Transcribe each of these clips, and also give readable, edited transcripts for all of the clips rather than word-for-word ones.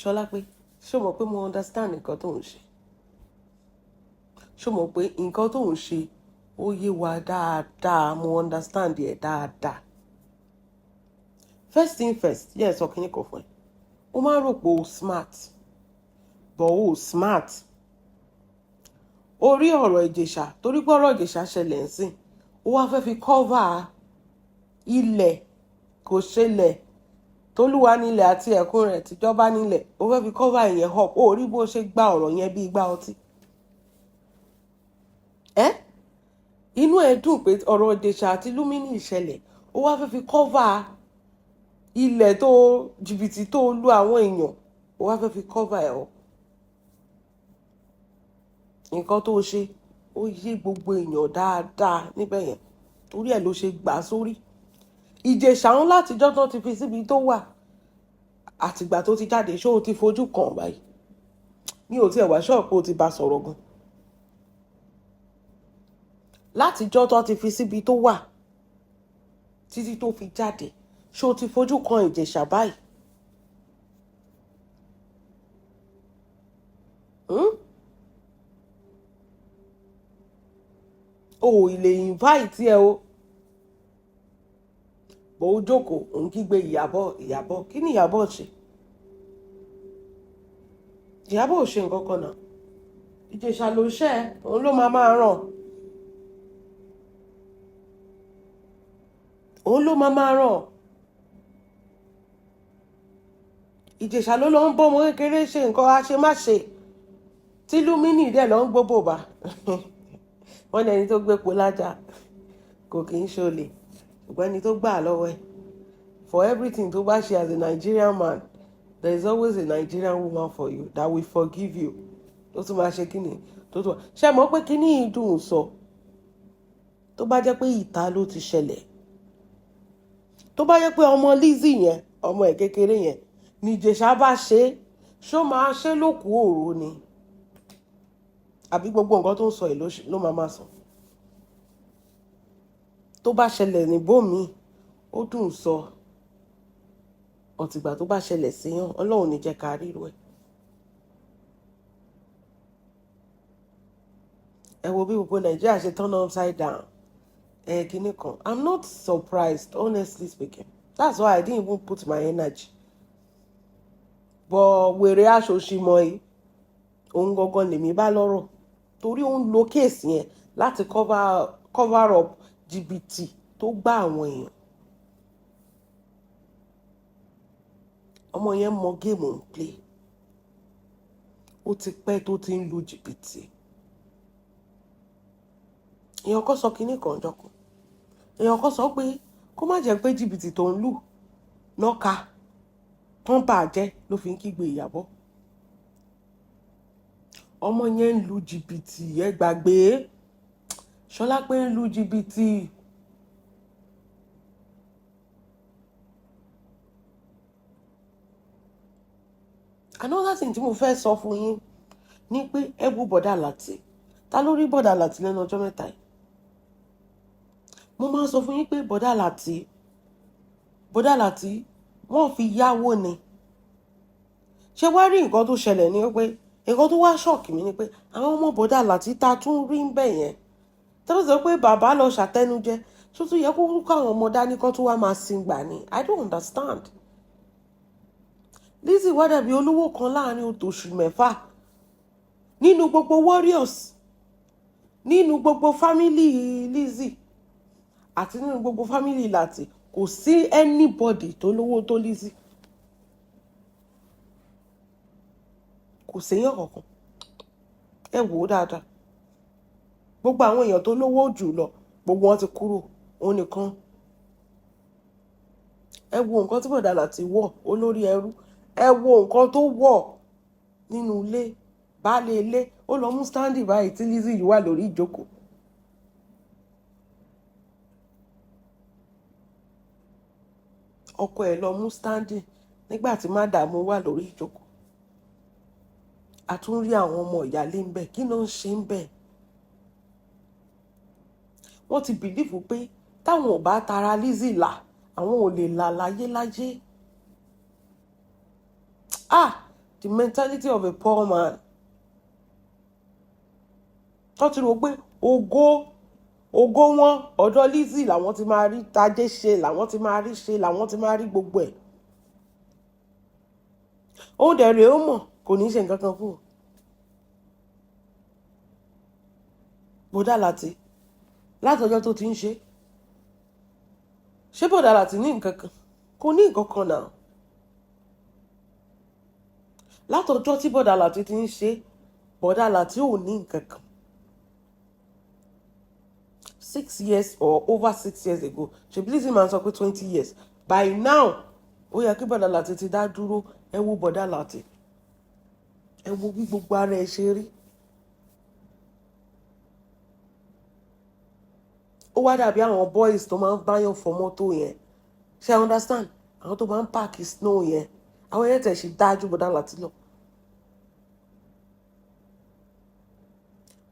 Ṣọlá pé ṣó mọ̀ pé mo understand nǹkan tó ń ṣe. Ṣó mọ̀ pé nǹkan tó ń ṣe ó yé wa dáadáa, mo understand ẹ̀ dáadáa. First thing first, yes, sọ kíní kan fún ẹ. Ó máa ń rò pé o smart, but o smart. Orí ọ̀rọ̀ Ìjẹ̀ṣà, torí pé ọ̀rọ̀ Ìjẹ̀ṣà ṣẹlẹ̀ ń sìn, ó wá fẹ́ fi cover ilẹ̀ kò ṣẹlẹ̀ tólúwa nílẹ̀ àti ẹ̀kún rẹ̀ tìjọba nílẹ̀, ó fẹ́ fi cover ìyẹn up. Ó rí bó ṣe gba ọ̀rọ̀ yẹn bí igbá ọtí. Inú ẹ̀ dùn pé ọ̀rọ̀ Ìjẹ̀ṣà àti Lúmínì ìṣẹ̀lẹ̀, ó wá fẹ́ fi cover ilẹ̀ tó jìbìtì tó lu àwọn èèyàn, ó wá fẹ́ fi cover ẹ̀ up. Nǹkan tó ṣe ó yé gbogbo èèyàn dáadáa níbẹ̀ yẹn, torí ẹ̀ ló ṣe gbà sórí. Ìjẹ̀ṣà ń látijọ́ tó ti fi síbi tó wà àtìgbà tó ti jáde, ṣó o ti fojú kàn báyìí? Mi ò tiẹ̀ wá ṣọ́ọ̀pù o ti bá sọ̀rọ̀ gan. Látijọ́ tó ti fi síbi tó wà títí tó fi jáde, ṣó o ti fojú kan Ìjẹ̀ṣà báyìí? O ì lè invite ẹ o. Bó o jókòó òun kígbe Ìyábọ̀. Kí ni Ìyábọ̀ ṣe? Ìyábọ̀ ò ṣe nǹkan kan náà. Ìjẹ̀ṣà ló ṣẹ́ ẹ, òun ló máa ràn. Òun ló máa ràn. Ìjẹ̀ṣà ló lọ ń bọ́ ọmọ kékeré ṣe nǹkan àṣemáṣe tí Lúmínì dẹ̀ lọ ń gbóbò bá. Wọ́n ní ẹni tó gbépo lájà kò kì í ṣolè, ṣùgbọ́n ẹni tó gbà lọ́wọ́ ẹ̀. For everything tó bá ṣe as a Nigerian man, there is always a Nigerian woman for you that will forgive you. Tó tún máa ṣe kíni tó tún wà. Ṣé mọ̀ pé kíní ìdùn sọ tó bá jẹ́ pé ìta ló ti ṣẹlẹ̀? Tó bá jẹ́ pé ọmọ Lizzy yẹn, ọmọ ẹ̀ kékeré yẹn, ní Ìjẹ̀ṣà bá ṣe, ṣó máa ṣe lókù òru ni? Àbí gbogbo nǹkan tó ń sọ yìí ló máa sọ? Tó bá ṣẹlẹ̀ níbòmíì, ó dùn sọ. Ọ̀tìgbà tó bá ṣẹlẹ̀ síyàn, Ọlọ́run ní jẹ́ ká ríru ẹ̀. Ẹ wo bí gbogbo Nàìjíríà ṣe turn upside down. Kíní kan. I'm not surprised, honestly speaking. That's why I didn't even put my energy. But wèrè aṣòṣìmọ̀ yìí, òun gangan lèmi bá lọ́rọ̀. Torí òun lo case yẹn láti cover up jìbìtì tó gbá àwọn èèyàn. Ọmọ yẹn mọ géèmù ń play. Ó ti pẹ́ tó ti ń lu jìbìtì. Èèyàn kan sọ kíní kan jọkùn. Èèyàn kan sọ pé kó má jẹ́ pé jìbìtì tó ń lù lọ́ka tán bàjẹ́ ló fi ń kígbe Ìyábọ̀. Ọmọ yẹn ń lu jìbìtì, ẹ gbàgbé. Ṣọlá pé ń lu jìbìtì. Another thing tí mo fẹ́ sọ fún yín ni pé ẹ wo bọ̀dá Láti. Ta ló rí bọ̀dá Láti lẹ́nu ọjọ́ mẹ́ta yìí? Mo máa sọ fún yín pé bọ̀dá Láti wọ́n fi yáwó ni. Ṣé wá rí nǹkan tó ṣẹlẹ̀ ni pé nǹkan tó wá ṣọ́ọ̀kì mi ni pé àwọn ọmọ bọ̀dá Láti ta tún rí ń bẹ̀ yẹn. Tẹ́lẹ̀ sọ pé bàbá lọ ṣàtẹnujẹ, tó tún yẹ kó káwọn ọmọ dání kan tó wá máa sin gbà ni. I don't understand. Lizzy wá dàbí olówó kan láàrin oṣù mẹ́fà nínú gbogbo warriors, nínú gbogbo family Lizzy àti nínú gbogbo family Láti. Kò sí anybody tó lówó tó Lizzy. Kò séyàn kankan. Ẹ wò ó dáadáa. Gbogbo àwọn èèyàn tó lówó jù lọ, gbogbo wọn ti kúrò. Òun nìkan. Ẹ wo nǹkan tí bọ̀dá Láti wọ̀, olórí ẹrú. Ẹ wo nǹkan tó wọ̀ nínú ilé, baálé ilé. Ó lọ mú standing báyìí tí Lizzy yìí wà lórí ìjókòó. Ọkọ ẹ̀ lọ mú standing nígbà tí mádàmú wà lórí ìjókòó. A tún rí àwọn ọmọ ìyálé ń bẹ̀. Kí ló ń ṣe ń bẹ̀? Wọ́n ti bìlífù pé táwọn ò bá tara Lizzy là, àwọn ò lè là láyé. the mentality of a poor man. Tó ti rò pé ògo wọn ọ̀dọ̀ Lizzy làwọn ti máa rí tajé ṣe, làwọn ti máa rí ṣe, làwọn ti máa rí gbogbo ẹ̀. Òun dẹ̀ rèé ó mọ̀ kò ní ṣe nǹkan kan fún un. Bọ̀dá Láti látọjọ́ tó ti ń ṣé Bọ̀dá Láti ní nǹkan kan? Kò ní nǹkan kan náà. Látọjọ́ tí Bọ̀dá Láti ti ń ṣe, Bọ̀dá Láti ò ní nǹkan kan. 6 years or over 6 years ago, ṣebí Lizzy máa ń sọ pé 20 years. By now, ó yẹ kí Bọ̀dá Láti ti dá dúró. Ẹ wo Bọ̀dá Láti. Ẹ wo bí gbogbo ara ẹ ṣe rí. Ó wá dàbí àwọn boys tó máa ń báyàn fọ mọ́tò yẹn. Ṣé I understand? Àwọn tó máa ń páàkì snow yẹn. Àwọn yẹn tẹ̀ ṣe dájú Bọ̀dá Láti lọ.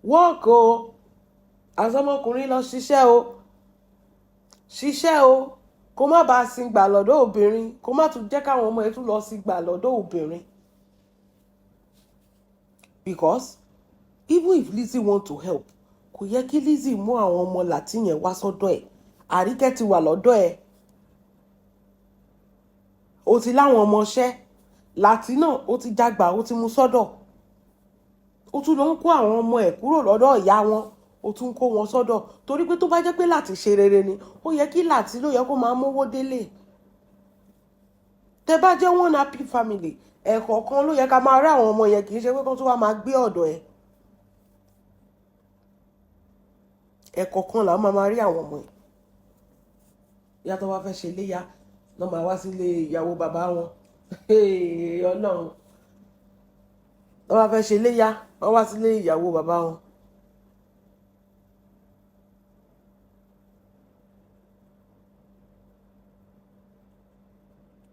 Work o. Àsọmọkùnrin lọ ṣiṣẹ́ o. Kó má bàa sin gbà lọ́dọ̀ obìnrin. Kó má tún jẹ́ káwọn ọmọ ẹ̀ tún lọ sin gbà lọ́dọ̀ obìnrin. Because even if Lizzy want to help, kò yẹ kí Lizzy mú àwọn ọmọ Láti yẹn wá sọ́dọ̀ ẹ̀. Àríkẹ́ ti wà lọ́dọ̀ ẹ̀. Ó ti láwọn ọmọọṣẹ́. Láti náà ó ti jágbà, ó ti mú sọ́dọ̀. Ó tún lọ ń kó àwọn ọmọ ẹ̀ kúrò lọ́dọ̀ ìyá wọn. Ó tún kó wọn sọ́dọ̀. Torí pé tó bá jẹ́ pé Láti ṣe rere ni, ó yẹ kí Láti ló yẹ kó máa mówó délé. Tẹ́ bá jẹ́ one happy family, ẹ̀kọ̀ọ̀kan ló yẹ ká máa rí àwọn ọmọ yẹn, kì í ṣe pé kó tún wá máa gbé ọ̀dọ̀ ẹ̀. Ẹ̀kọ̀ọ̀kan là máa rí àwọn ọmọ yẹn. Ìyá tó wá fẹ́ ṣe léyà lọ́ máa wá sílé ìyàwó bàbá wọn. Ọlọ́run. Wọ́n wá fẹ́ ṣe léyà, wọ́n wá sílé ìyàwó bàbá wọn.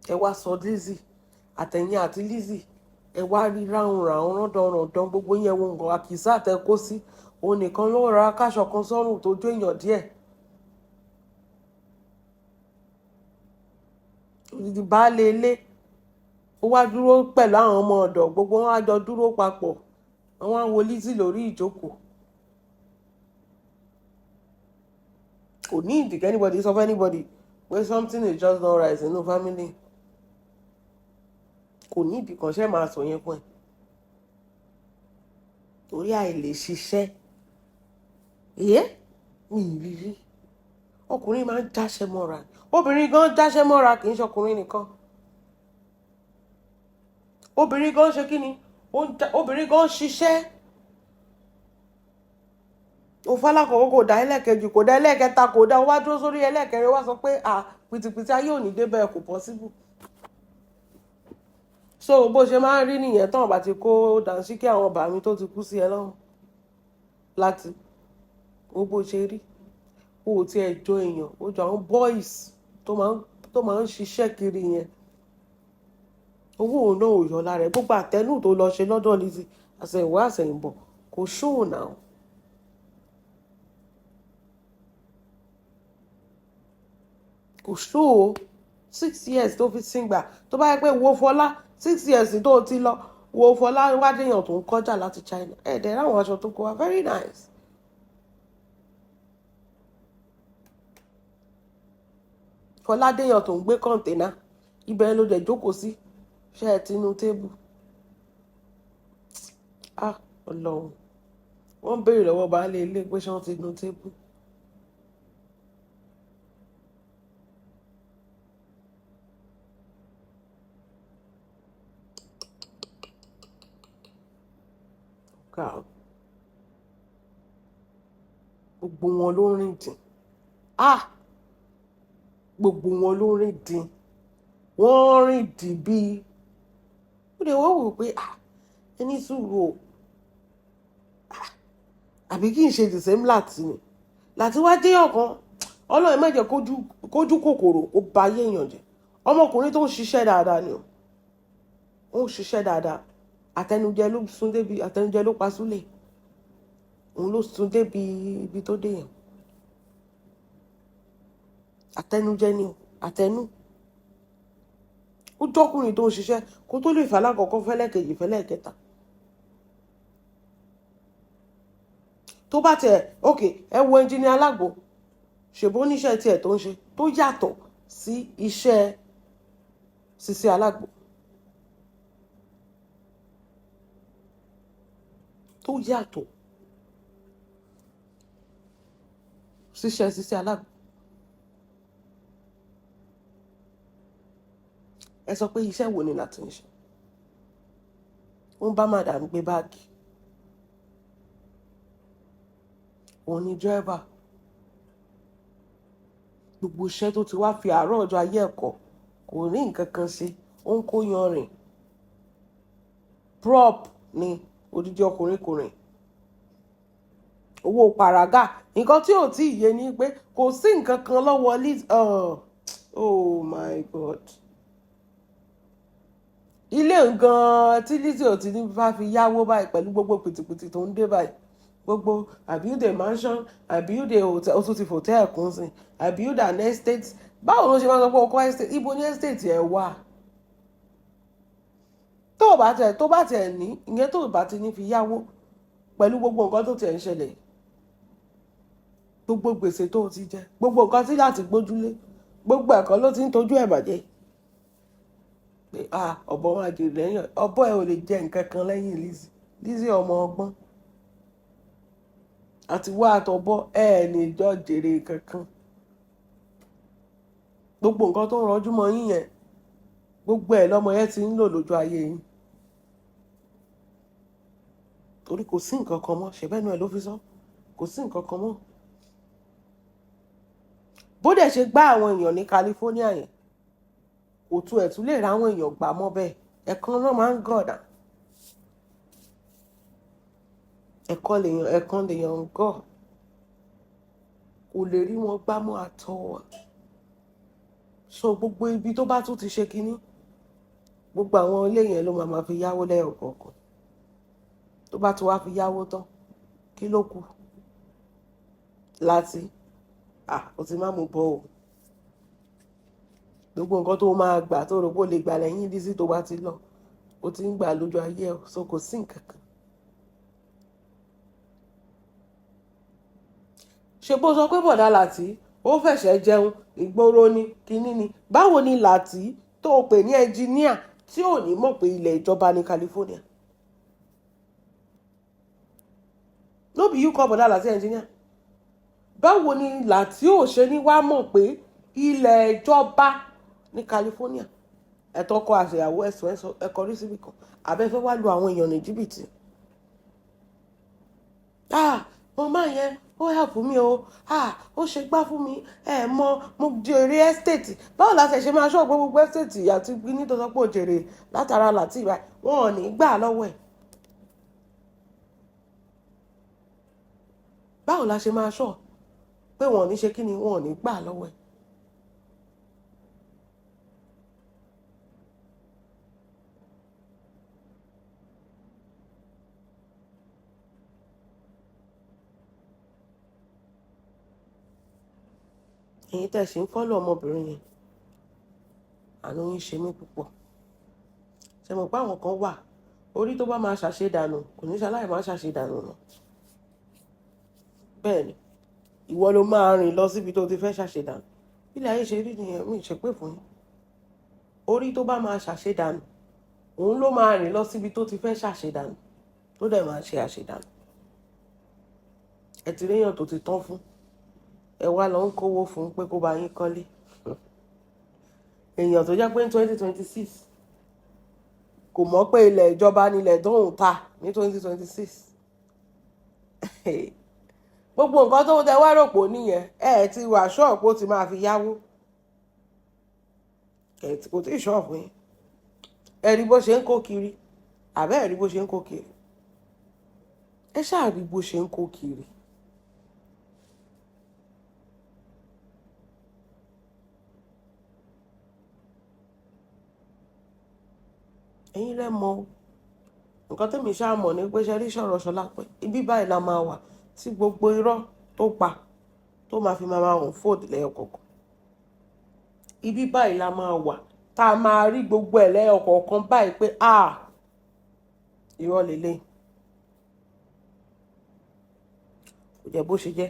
Ẹ wá sọ Lizzy àtẹ̀yìn àti Lizzy, ẹ wá rí ráhùn rándanrandan gbogbo yẹn wo nǹkan àkìsà tẹ kó sí. Òun nìkan ló ra káṣọ kan sọ́rùn tó jó èèyàn díẹ̀. Odidi baálé ilé ó wá dúró pẹ̀lú àwọn ọmọ ọ̀dọ̀, gbogbo wọn á jọ dúró papọ̀. Wọ́n á wo Lizzy lórí ìjókòó. Kò ní ìdí anybody sọ fún anybody pé something is just not right nínú family. Kò ní ìdí kan ṣe máa sọ yẹn fún ẹ. Torí àìlè ṣiṣẹ́. Mi ìrírí. Ọkùnrin máa ń jáṣẹ́ mọ́ra. Obìnrin gan jáṣẹ́ mọ́ra, kì í ṣe ọkùnrin nìkan. Obìnrin gan ṣe kí ni? Obìnrin gan ṣiṣẹ́. Ó fálákọ̀ọ́ kò dá ẹlẹ́kẹ̀jì, kò dá ẹlẹ́kẹta, kò dá wá dúró sórí ẹlẹ́kẹrin wá sọ pé pìtìpìtì ayé ò ní débẹ̀, kò possible. So bó ṣe máa ń rí nìyẹn tán bá ti kó dànsíkí àwọn bàmí tó ti kú sí ẹ lọ́rùn. Láti ó bó ṣe rí. Ó ti ẹ̀ jọ èèyàn, ó jọ àwọn boys tó máa ń ṣiṣẹ́ kiri yẹn. Owó òun náà ò yọ lára ẹ̀. Gbogbo àtẹnù tó lọ ṣe lọ́dọ̀ Lizzy àṣẹ̀wá àṣẹ̀yìnbọ̀ kò ṣóò náà. Kò ṣóò 6 years tó fi síngbà. Tó bá yẹ pé wo Fọlá 6 years tó ti lọ, wo Fọlá wá déyàn tó ń kọjá láti China. Dẹ̀ ráwọn aṣọ tó kó wa very nice. Fọlá déyàn tó ń gbé kọ́ńténà. Ibẹ̀ ló dẹ̀ jókòó sí. Ṣé ẹ ti nu tébù? Ọlọ́run. Wọ́n béèrè lọ́wọ́ baálé ilé pé ṣé wọ́n ti nu tébù. Gbogbo wọn ló rìn dín. Gbogbo wọn ló rìn dín. Wọ́n rìn dín bí. Ó lè wọ́n wò pé ẹni sùúrù o. Àbí kí n ṣe the same Láti ni. Láti wá dé ọ̀kan. Ọlọ́run má jẹ́ kójú kòkòrò ó ba ayé èèyàn jẹ́. Ọmọkùnrin tó ń ṣiṣẹ́ dáadáa ni o. Ó ń ṣiṣẹ́ dáadáa. Àtẹnujẹ ló sún débi, àtẹnujẹ ló pa Súlè. Òun ló sún débi ibi tó dé yẹn. Àtẹnujẹ ni o, àtẹnu. ó jọ́kùnrin tó ń ṣiṣẹ́ kó tó lè fẹ́ alákọ̀ọ́kọ́ fẹ́lẹ́kejì fẹ́lẹ́kẹta. tó bá tiẹ̀ ok ẹ wo ẹnjìnìá Alágbo ṣèbó níṣẹ́ tiẹ̀ tó ń ṣe tó yàtọ̀ sí iṣẹ́ Sisi Alágbo tó yàtọ̀ síṣẹ́ Sisi Alágbo. ẹ sọ pé iṣẹ́ wo ni láti ń ṣe? ó ń bá madam gbé báàgì, òun ni dírẹ́bà, gbogbo iṣẹ́ tó ti wá fi àárọ̀ ọjọ́ ayé ẹ̀kọ́ kò ní nǹkan kan ṣe, ó ń kó yanrìn, prop ni odidi ọkùnrin kò rìn, owó pàràgà. nǹkan tí ò tí ì yé ni pé kò sí nǹkan kan lọ́wọ́ Liz. Oh my God. ilé gan-an tí Lizzy ò ti ní bá fi yáwó báyìí pẹ̀lú gbogbo pìtìpìtì tó ń dé báyìí, gbogbo I build a mansion, I build a hotel, ó tún ti hotel kún sí, I build an estate. báwo ló ṣe máa ń sọ pé ọkọ estate? ibo ni estate ẹ wà? tó bá tiẹ̀ ní ìyẹn tó bá ti ní fi yáwó pẹ̀lú gbogbo nǹkan tó tiẹ̀ ń ṣẹlẹ̀, gbogbo gbèsè tó ti jẹ, gbogbo nǹkan tí láti gbójúlé, gbogbo ẹ̀kọ́ ló ti ń tọ́jú ẹ̀ bàjẹ́. ọ̀bọ máa jèrè lẹ́yìn ọ̀bọ ẹ̀ ò lè jẹ nǹkan kan lẹ́yìn Lizzy. Lizzy ọmọ ọgbọ́n àti wá àtọ̀bọ ẹ̀ ní ìjọ jèrè kankan. gbogbo nǹkan tó ń rọjú mọ́ yín yẹn, gbogbo ẹ̀ lọ́mọ yẹn ti ń lò lójú ayé yín, torí kò sí nǹkan kan mọ́. ṣèbẹ́nu ẹ̀ ló fi sọ kò sí nǹkan kan mọ́. bó dẹ̀ ṣe gbá àwọn èèyàn ní California yẹn, kò tún ẹ̀ tún lè ra àwọn èèyàn gbà mọ́ bẹ́ẹ̀. ẹ̀kan náà máa ń gọ̀dà, ẹ̀kan lèèyàn ń gọ̀, kò lè rí wọn gbá mọ́ àtọ́. so gbogbo ibi tó bá tún ti ṣe kínní, gbogbo àwọn ilé yẹn ló máa fi yáwó lẹ́yọ̀kọ̀ọ̀kan. tó bá ti wá fi yáwó tán, kí ló kù? láti ó ti má mú bọ́ o. gbogbo nǹkan tó máa gbà tó rò pé ó lè gbà lẹ́yìn Lizzy tó bá ti lọ, ó ti ń gbà lójú ayé ẹ̀, so kò sí nǹkan kan. ṣe bó sọ pé bọ̀dá Láti ó fẹ̀ṣẹ̀ jẹun ìgboro ni kínní ni, báwo ni Láti tó pè ní ẹnjìníà tí ò ní mọ̀ pé ilẹ̀ ìjọba ní California? no be you call bọ̀dá Láti ẹnjìníà. báwo ni Láti ò ṣe ní wá mọ̀ pé ilẹ̀ ìjọba ní California? ẹ̀tọ́ ọkọ àṣeyàwó ẹ̀sùn ẹ̀kọ́ rí síbì kan, àbẹ́fẹ́ wá lu àwọn èèyàn ní jìbìtì. màmá yẹn ó help mi o, ó ṣe gbá fún mi, mo jèrè estate. báwo la ṣe máa ṣọ́ gbogbo estate àti gbíní tó sọ pé ó jèrè látara Láti ìbá wọn ò ní gbà lọ́wọ́ ẹ̀? báwo la ṣe máa ṣọ́ pé wọn ò ní ṣe kí ni, wọn ò ní gbà lọ́wọ́ ẹ̀? èyí tẹ̀ ṣe ń fọ́lọ̀ ọmọbìnrin yẹn, àánú yín ṣe mí púpọ̀. ṣe mọ̀ pé àwọn kan wà, orí tó bá máa ṣàṣedànù kò ní ṣaláì máa ṣàṣedànù náà. bẹ́ẹ̀ ni ìwọ ló máa rìn lọ síbi tó ti fẹ́ ṣàṣedànù. ilé ayé ṣe rí nìyẹn, mi ṣe pé fún yín. orí tó bá máa ṣàṣedànù òun ló máa rìn lọ síbi tó ti fẹ́ ṣàṣedànù, tó dẹ̀ máa ṣe àṣedànù. ẹ ti réyàn tó ti tán fún, ẹ wá lọ ń kówó fún pé kó bá yín kọ́lé. èèyàn tó jẹ́ pé ní 2026 kò mọ̀ pé ilẹ̀ ìjọba nílẹ̀ tó ń ta ní 2026. gbogbo nǹkan tó tẹ wá rò pò nìyẹn, ẹ ti wà ṣọ́ọ̀pù ó ti máa fi yáwó, kò tí ì ṣọ́ọ̀pù yín. ẹ rí bó ṣe ń kó kiri, àbẹ́ ẹ rí bó ṣe ń kó kiri? ẹ ṣáà rí bó ṣe ń kó kiri. ẹ̀yin lẹ mọ̀ nǹkan tẹ́mi ṣáà mọ̀ ní pé ṣe rí sọ̀rọ̀ Ṣọlá pé ibi báyìí la máa wà tí gbogbo irọ́ tó pa tó máa fi máa hàn fóòdù lẹ́yọ̀kọ̀ọ̀kan. ibi báyìí la máa wà tá a máa rí gbogbo ẹ̀ lẹ́yọkọ̀ọ̀kan báyìí pé irọ́ lélẹ̀ kò jẹ́ bó ṣe jẹ́.